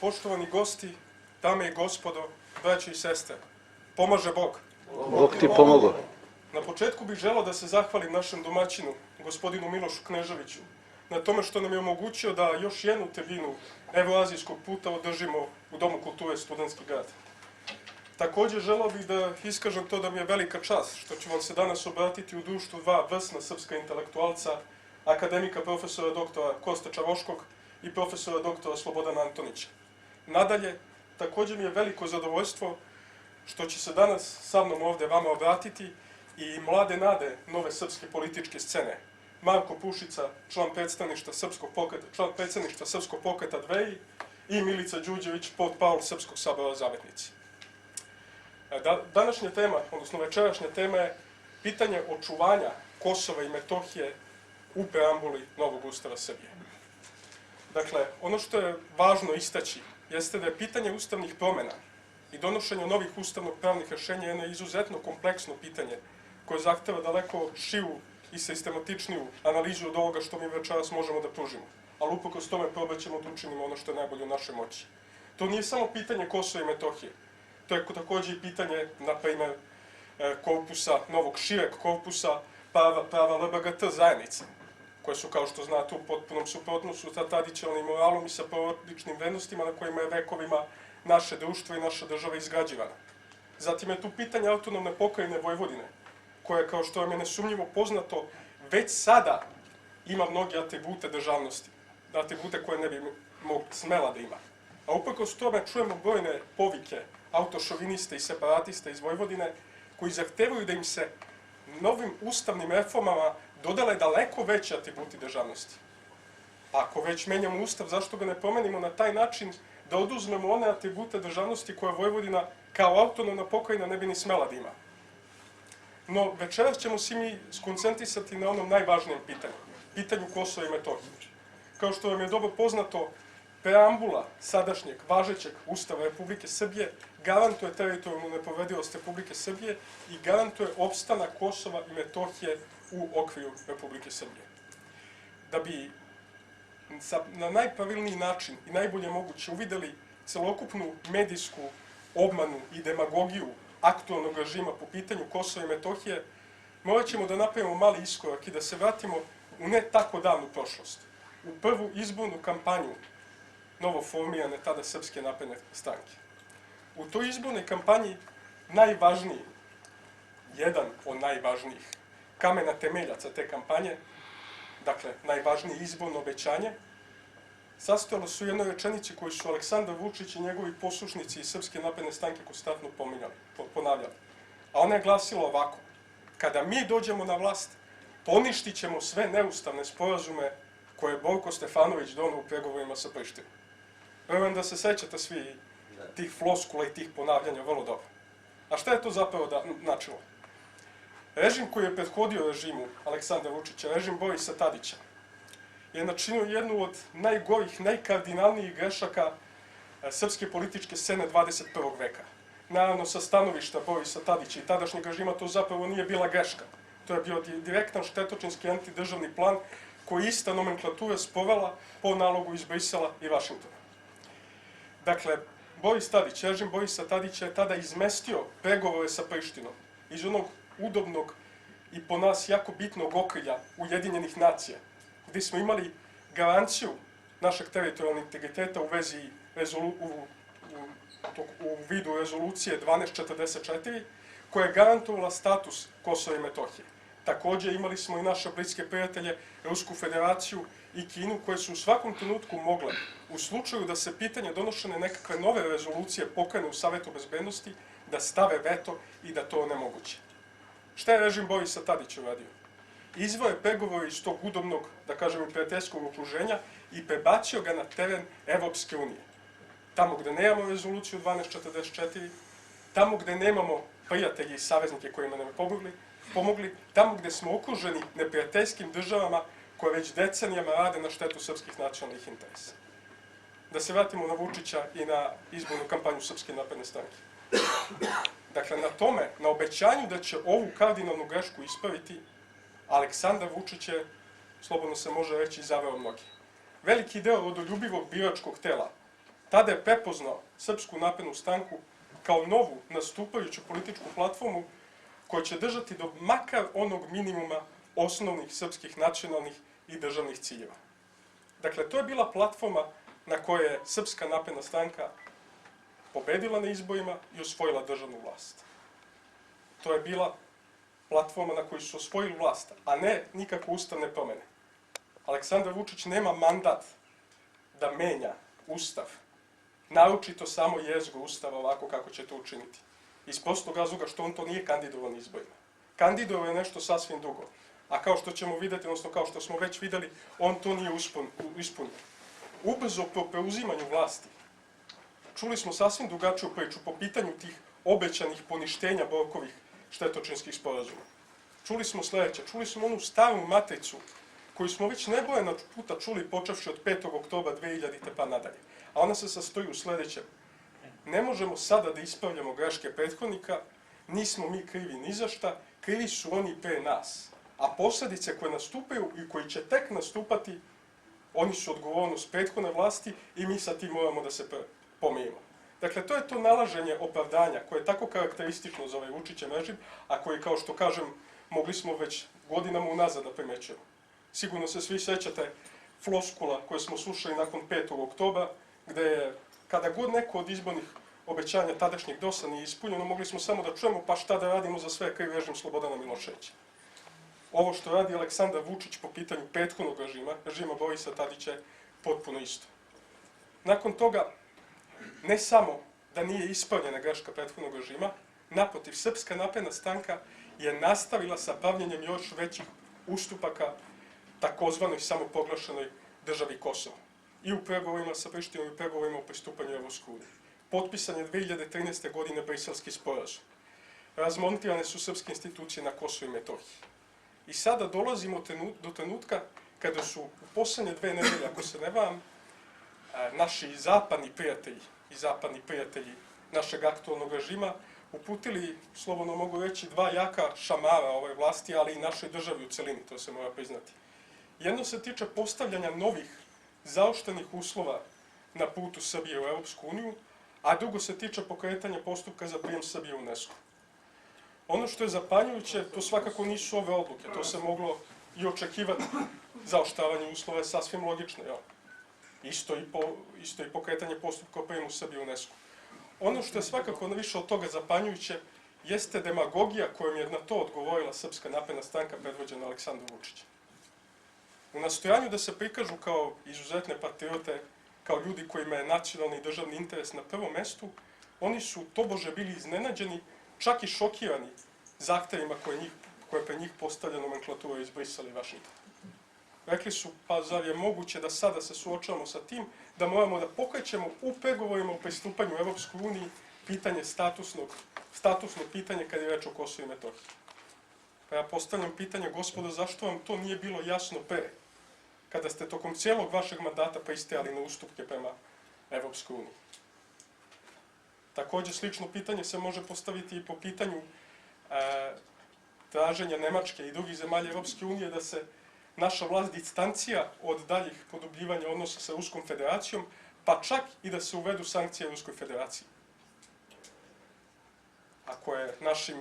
Poštovani gosti, dame i gospodo, braće i sestre, pomaže Bog. Bog ti pomogao. Na početku bih želeo da se zahvalim našem domaćinu, gospodinu Milošu Kneževiću, na tome što nam je omogućio da još jednu tribinu Evroazijskog puta održimo u Domu kulture Studentski grad. Također želeo bih da iskažem to da mi je velika čast što ću vam se danas obratiti u društvu dva vrsna srpska intelektualca, akademika profesora doktora Koste Čavoškog i profesora doktora Slobodana Antonića. Nadalje, također mi je veliko zadovoljstvo što će se danas sa mnom ovdje vama obratiti i mlade nade nove srpske političke scene. Marko Pušica, član predsjedništva Srpskog pokreta Dveri i Milica Đurđević, portparol Srpskog sabora Zavetnici. Današnja tema, odnosno večerašnja tema je pitanje očuvanja Kosova i Metohije u preambuli novog Ustava Srbije. Dakle, ono što je važno istaći jeste da je pitanje ustavnih promjena i donošenja novih ustavno-pravnih rješenja jedno izuzetno kompleksno pitanje koje zahteva daleko širu i sistematičniju analizu od ovoga što mi večeras možemo da pružimo. Ali uprkos tome probat ćemo da učinimo ono što je najbolje u našoj moći. To nije samo pitanje Kosova i Metohije. To je također i pitanje, na primjer, korpusa, novog šireg korpusa prava LBGT zajednice, koje su, kao što znate, u potpunom suprotnošću sa tradicionalnim moralom i sa porodičnim vrednostima na kojima je vekovima naše društvo i naša država izgrađivana. Zatim je tu pitanje autonomne pokrajine Vojvodine, koja, kao što vam je nesumnjivo poznato, već sada ima mnoge atribute državnosti, atribute koje ne bi smela da ima. A uprkos tome čujemo brojne povike autošoviniste i separatiste iz Vojvodine koji zahtevaju da im se novim ustavnim reformama dodale daleko veći atributi državnosti. Pa ako već menjamo ustav, zašto ga ne promenimo na taj način da oduzmemo one atribute državnosti koje Vojvodina kao autonomna pokrajina ne bi ni smela da ima. No, večeras ćemo svi mi skoncentrisati na onom najvažnijem pitanju, pitanju Kosova i Metohije. Kao što vam je dobro poznato, preambula sadašnjeg, važećeg Ustava Republike Srbije garantuje teritorijalnu nepovredivost Republike Srbije i garantuje opstanak Kosova i Metohije u okviru Republike Srbije. Da bi na najpravilniji način i najbolje moguće uvideli celokupnu medijsku obmanu i demagogiju aktualnog režima po pitanju Kosova i Metohije, morat ćemo da napravimo mali iskorak i da se vratimo u ne tako davnu prošlost, u prvu izbornu kampanju novoformirane tada Srpske napredne stranke. U toj izbornoj kampanji najvažniji, jedan od najvažnijih kamena temeljaca te kampanje, dakle najvažnije izborno obećanje, sastojalo su u jednoj rečenici koju su Aleksandar Vučić i njegovi poslušnici iz Srpske napredne stranke konstantno ponavljali. A ona je glasila ovako: kada mi dođemo na vlast, poništit ćemo sve neustavne sporazume koje je Borko Stefanović doneo u pregovorima sa Prištinom. Verujem da se sećate svi tih floskula i tih ponavljanja vrlo dobro. A šta je to zapravo značilo? Režim koji je prethodio režimu Aleksandra Vučića, režim Borisa Tadića, je načinio jednu od najgorih, najkardinalnijih grešaka srpske političke scene 21. veka. Naravno, sa stanovišta Borisa Tadića i tadašnjeg režima to zapravo nije bila greška. To je bio direktan štetočinski antidržavni plan koji ista nomenklatura sprovela po nalogu iz Brisela i Vašingtona. Dakle, Boris Tadić, režim Borisa Tadića je tada izmestio pregovore sa Prištinom iz onog udobnog i po nas jako bitnog okrilja Ujedinjenih nacija, gdje smo imali garanciju našeg teritorijalnog integriteta u vidu rezolucije 1244, koja je garantovala status Kosova i Metohije. Također imali smo i naše bliske prijatelje, Rusku federaciju i Kinu, koje su u svakom trenutku mogle, u slučaju da se pitanje donošene nekakve nove rezolucije pokrene u Savetu bezbednosti, da stave veto i da to onemoguće. Šta je režim Borisa Tadića uradio? Izveo je pregovore iz tog udobnog, da kažem, i prijateljskog okruženja i prebacio ga na teren Evropske unije. Tamo gde nemamo rezoluciju 1244, tamo gde nemamo prijatelje i saveznike kojima nam je pomogli, tamo gde smo okruženi neprijateljskim državama koje već decenijama rade na štetu srpskih nacionalnih interesa. Da se vratimo na Vučića i na izbornu kampanju Srpske napredne stranke. Dakle, na tome, na obećanju da će ovu kardinalnu grešku ispraviti, Aleksandar Vučić je, slobodno se može reći, zaveo mnogi. Veliki deo rodoljubivog biračkog tela tada je prepoznao Srpsku naprednu stranku kao novu nastupajuću političku platformu koja će držati do makar onog minimuma osnovnih srpskih nacionalnih i državnih ciljeva. Dakle, to je bila platforma na kojoj je Srpska napredna stranka pobedila na izborima i osvojila državnu vlast. To je bila platforma na kojoj su osvojili vlast, a ne nikakve ustavne promene. Aleksandar Vučić nema mandat da menja ustav, naročito samo jezgru ustava ovako kako će to učiniti. Iz prostog razloga što on to nije kandidovao na izborima. Kandidovao je nešto sasvim drugo. A kao što ćemo vidjeti, odnosno kao što smo već vidjeli, on to nije ispunio. Ubrzo po preuzimanju vlasti, čuli smo sasvim drugačiju priču po pitanju tih obećanih poništenja Borkovih štetočinskih sporazuma. Čuli smo sljedeće, čuli smo onu staru matricu koju smo već nebrojeno puta čuli počevši od 5. oktobra 2000. pa nadalje. A ona se sastoji u sljedećem. Ne možemo sada da ispravljamo greške prethodnika, nismo mi krivi ni za šta, krivi su oni pre nas. A posljedice koje nastupaju i koji će tek nastupati, oni su odgovornost prethodne vlasti i mi sa tim moramo da se pomirimo. Dakle, to je to nalaženje opravdanja koje je tako karakteristično za ovaj Vučićev režim, a koji, kao što kažem, mogli smo već godinama unazad da primećujemo. Sigurno se svi sećate floskula koje smo slušali nakon 5. oktobra, gde je, kada god neko od izbornih obećanja tadašnjeg DOS-a nije ispunjeno, mogli smo samo da čujemo pa šta da radimo za sve kriv režim Slobodana Miloševića. Ovo što radi Aleksandar Vučić po pitanju prethodnog režima Borisa Tadića je potpuno isto. Nakon toga, ne samo da nije ispravljena greška prethodnog režima, naprotiv, Srpska napredna stranka je nastavila sa pravljenjem još većih ustupaka takozvanoj samoproglašenoj državi Kosovo. I u pregovorima sa Prištinom i u pregovorima o pristupanju Evropskoj uniji. Potpisan je 2013. godine Briselski sporazum. Razmontirane su srpske institucije na Kosovu i Metohiji. I sada dolazimo do trenutka kada su u posljednje 2 nedelje, ako se ne varam, naši zapadni prijatelji našeg aktualnog režima uputili, slobodno mogu reći, 2 jaka šamara ove vlasti, ali i našoj državi u celini, to se mora priznati. Jedno se tiče postavljanja novih zaoštrenih uslova na putu Srbije u Evropsku uniju, a drugo se tiče pokretanja postupka za prijem Srbije u UNESCO. Ono što je zapanjujuće, to svakako nisu ove odluke, to se moglo i očekivati. Zaoštravanje uslova je sasvim logično, jel? Isto i pokretanje postupka o prijemu Srbije u UNESCO. Ono što je svakako više od toga zapanjujuće jeste demagogija kojom je na to odgovorila Srpska napredna stranka predvođena Aleksandrom Vučićem. U nastojanju da se prikažu kao izuzetne patriote, kao ljudi kojima je nacionalni i državni interes na prvom mestu, oni su tobože bili iznenađeni, čak i šokirani zahtevima koje je pre njih postavlja nomenklatura iz Brisela i Vašingtona. Rekli su, pa zar je moguće da sada se suočavamo sa tim, da moramo da pokrećemo u pregovorima o pristupanju Evropskoj uniji pitanje statusno pitanje kad je reč o Kosovu i Metohiji. Pa ja postavljam pitanje, gospodo, zašto vam to nije bilo jasno pre, kada ste tokom cijelog vašeg mandata pristajali na ustupke prema Evropskoj uniji? Također, slično pitanje se može postaviti i po pitanju traženja Nemačke i drugih zemalja Evropske unije da se naša vlast distancira od daljih produbljivanja odnosa sa Ruskom federacijom, pa čak i da se uvedu sankcije Ruskoj federaciji. Ako je našim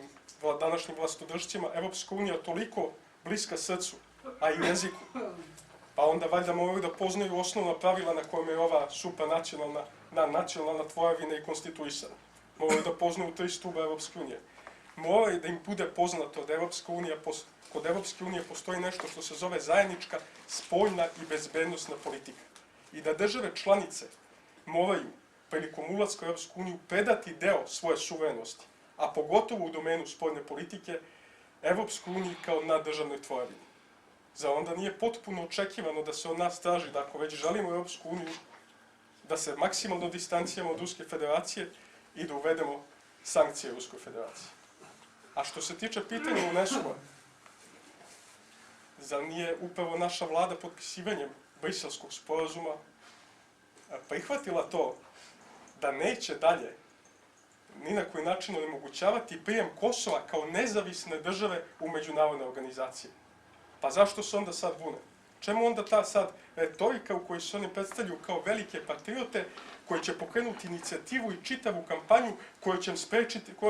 današnjim vlastodržcima Evropska unija toliko bliska srcu, a i jeziku, pa onda valjda moraju da poznaju osnovna pravila na kojima je ova supranacionalna tvorevina i konstituisana. Moraju da poznaju 3 stuba Evropske unije. Moraju da im bude poznato da kod Evropske unije postoji nešto što se zove zajednička spoljna i bezbednosna politika. I da države članice moraju prilikom ulaska u Evropsku uniju predati deo svoje suverenosti, a pogotovo u domenu spoljne politike, Evropskoj uniji kao naddržavnoj tvorevini. Za onda nije potpuno očekivano da se od nas traži da ako već želimo Evropsku uniju, da se maksimalno distancijamo od Ruske federacije i da uvedemo sankcije Ruskoj federaciji. A što se tiče pitanja UNESCO-a, zar nije upravo naša vlada potpisivanjem Briselskog sporazuma prihvatila to da neće dalje ni na koji način onemogućavati prijem Kosova kao nezavisne države u međunarodne organizacije? Pa zašto se onda sad bune? Čemu onda ta sad retorika u kojoj se oni predstavljaju kao velike patriote koji će pokrenuti inicijativu i čitavu kampanju kojom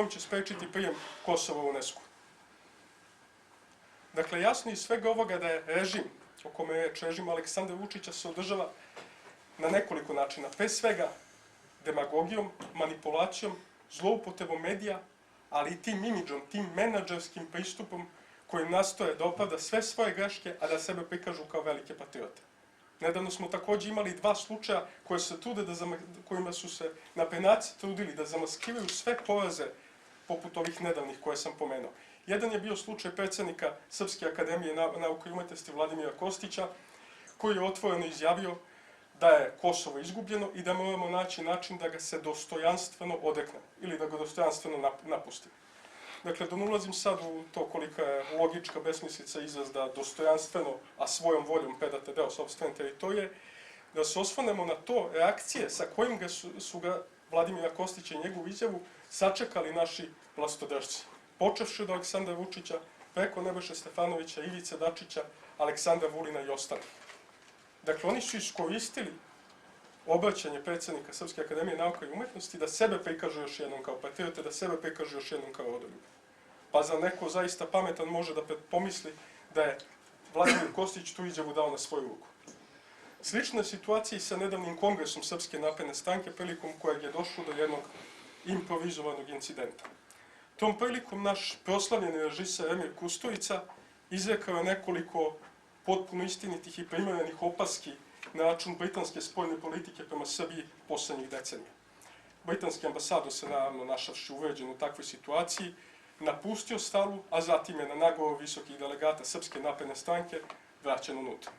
će spriječiti prijem Kosova u UNESCO? Dakle, jasno iz svega ovoga da je režim, o kome je reč, režim Aleksandra Vučića se održava na nekoliko načina. Pre svega demagogijom, manipulacijom, zloupotrebom medija, ali i tim imidžom, tim menadžerskim pristupom kojim nastoje da opravda sve svoje greške, a da sebe prikažu kao velike patriote. Nedavno smo također imali 2 slučaja kojima su se naprednjaci trudili da zamaskiraju sve poraze poput ovih nedavnih koje sam pomenuo. Jedan je bio slučaj predsjednika Srpske akademije nauke i umetnosti Vladimira Kostića, koji je otvoreno izjavio da je Kosovo izgubljeno i da moramo naći način da ga se dostojanstveno odreknemo ili da ga dostojanstveno napustimo. Dakle, da ne ulazim sad u to kolika je logička besmislica izraz da dostojanstveno, a svojom voljom predate deo sopstvene teritorije, da se osvrnemo na to reakcije sa kojim su ga Vladimira Kostića i njegovu izjavu sačekali naši vlastodržci. Počevši od Aleksandra Vučića, preko Nebojše Stefanovića, Ivice Dačića, Aleksandra Vulina i ostalih. Dakle, oni su iskoristili obraćanje predsjednika Srpske akademije nauka i umetnosti da sebe prikažu još jednom kao patriote, da sebe prikažu još jednom kao rodoljube. Pa za neko zaista pametan može da pomisli da je Vladimir Kostić tu izjavu dao na svoju ruku. Slična je situacija i sa nedavnim kongresom Srpske napredne stranke, prilikom kojeg je došlo do jednog improvizovanog incidenta. Tom prilikom naš proslavljeni režiser Emir Kusturica izrekao je nekoliko potpuno istinitih i primerenih opaski na račun britanske spoljne politike prema Srbiji poslednjih decenija. Britanski ambasador se, naravno, našavši uvređen u takvoj situaciji, napustio stalu, a zatim je na nagovor visokih delegata Srpske napredne stranke vraćen unutra.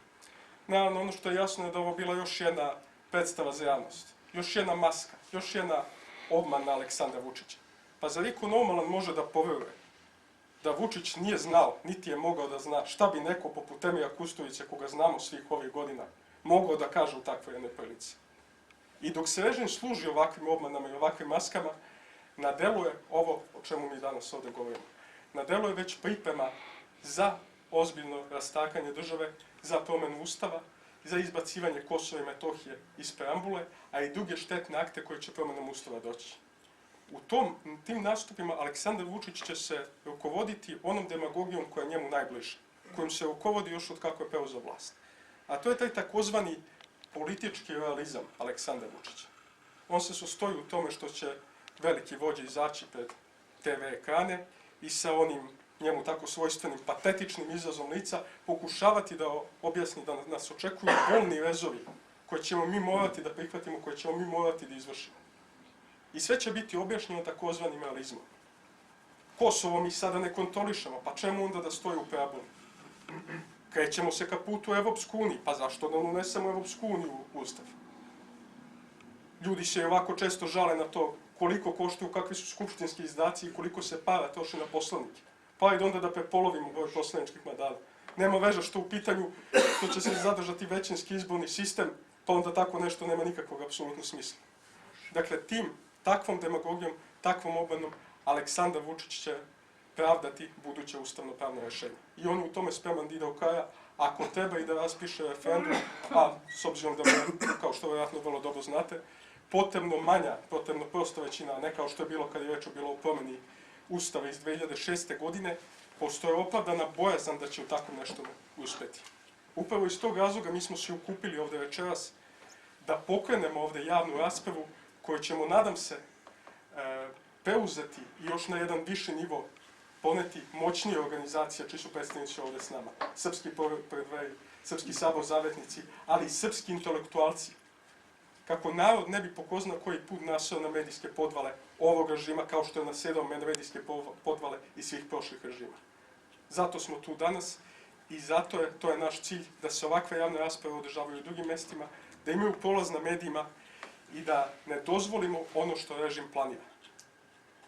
Naravno, ono što je jasno je da ovo bila još jedna predstava za javnost, još jedna maska, još jedna obmana Aleksandra Vučića. Pa zar iko normalan može da poveruje da Vučić nije znao, niti je mogao da zna šta bi neko poput Emira Kusturića, koga znamo svih ovih godina, mogao da kaže u takvoj jednoj prilici. I dok se režim služi ovakvim obmanama i ovakvim maskama, na delu je ovo o čemu mi danas ovdje govorimo. Na delu je već priprema za ozbiljno rastakanje države, za promenu ustava, za izbacivanje Kosova i Metohije iz preambule, a i druge štetne akte koje će promenom ustava doći. U tim nastupima Aleksandar Vučić će se rukovoditi onom demagogijom koja je njemu najbliža, kojom se rukovodi još od kako je preuzeo vlast. A to je taj takozvani politički realizam Aleksandra Vučića. On se sastoji u tome što će veliki vođa izaći pred TV ekrane i sa onim njemu tako svojstvenim patetičnim izrazom lica pokušavati da objasni da nas očekuju bolni rezovi koje ćemo mi morati da prihvatimo, koje ćemo mi morati da izvršimo. I sve će biti objašnjeno takozvanim realizmom. Kosovo mi sada ne kontrolišemo, pa čemu onda da stoji u preambuli? Krećemo se ka putu u Evropsku uniju, pa zašto da unesemo Evropsku uniju u ustav? Ljudi se ovako često žale na to koliko koštaju, kakvi su skupštinski izdaci i koliko se para troši na poslanike. Pa ajde onda da prepolovimo broj poslaničkih mandata. Nema veze što u pitanju, što će se zadržati većinski izborni sistem, pa onda tako nešto nema nikakvog apsolutno smisla. Dakle, takvom demagogijom, takvom obmanom, Aleksandar Vučić će pravdati buduće ustavno-pravno rešenje. I on je u tome spreman da ide u kraja, ako treba i da raspiše referendum, a s obzirom da mu, kao što vjerojatno vrlo dobro znate, potrebno prosto većina, ne kao što je bilo kad je već bilo u promeni Ustava iz 2006. godine, postoje opravdana bojazan da će u takvom nešto uspeti. Upravo iz tog razloga mi smo se ukupili ovde večeras da pokrenemo ovde javnu raspravu koju ćemo, nadam se, preuzeti i još na jedan viši nivo poneti moćnije organizacije čiji su predstavnici ovde s nama. Srpski predveri, Srpski sabor zavetnici, ali i srpski intelektualci. Kako narod ne bi po ko zna koji put nasao na medijske podvale ovog režima, kao što je nasedao na medijske podvale i svih prošlih režima. Zato smo tu danas i zato to je naš cilj da se ovakve javne rasprave održavaju u drugim mestima, da imaju prolaz na medijima i da ne dozvolimo ono što režim planira.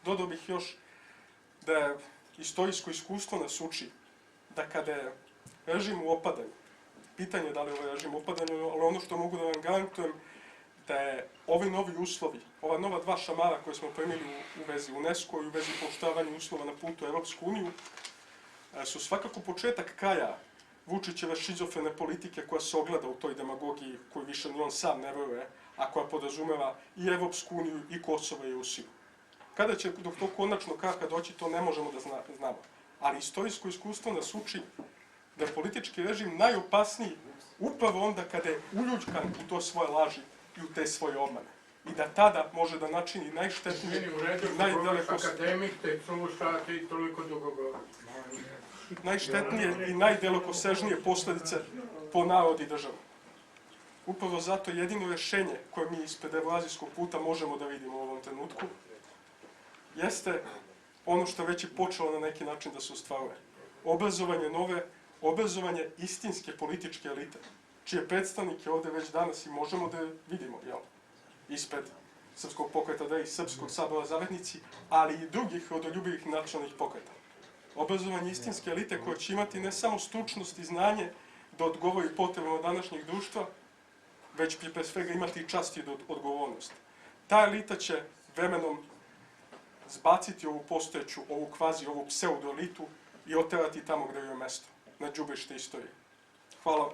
Dodao bih još da istorijsko iskustvo nas uči da kada je režim u opadanju, pitanje je da li je ovaj režim u opadanju, ali ono što mogu da vam garantujem da je ovi novi uslovi, ova nova 2 šamara koje smo primili u vezi UNESCO i u vezi poštavanja uslova na putu u Evropsku uniju, su svakako početak kraja Vučićeve šizofrene politike koja se ogleda u toj demagogiji koju više ni on sam ne veruje, a koja podrazumeva i Evropsku uniju, i Kosovo, i Rusiju. Kada će do tog konačnog kraka doći, to ne možemo da znamo. Ali istorijsko iskustvo nas uči da je politički režim najopasniji upravo onda kada je uljuljkan u to svoje laži i u te svoje obmane. I da tada može da načini najštetnije i najštetnije i najdalekosežnije posledice po narod i državu. Upravo zato jedino rješenje koje mi ispred evroazijskog puta možemo da vidimo u ovom trenutku jeste ono što je već i počelo na neki način da se ostvaruje. Obrazovanje istinske političke elite, čije predstavnike ovde već danas i možemo da vidimo, ispred Srpskog pokreta Dveri i Srpskog sabora zavetnici, ali i drugih rodoljubivih nacionalnih pokreta. Obrazovanje istinske elite koja će imati ne samo stručnost i znanje da odgovori potrebama današnjeg društva, već pre svega imati i čast i odgovornost. Ta elita će vremenom zbaciti ovu postojeću, ovu pseudo-elitu i oterati tamo gde joj je mesto, na đubrište istorije. Hvala.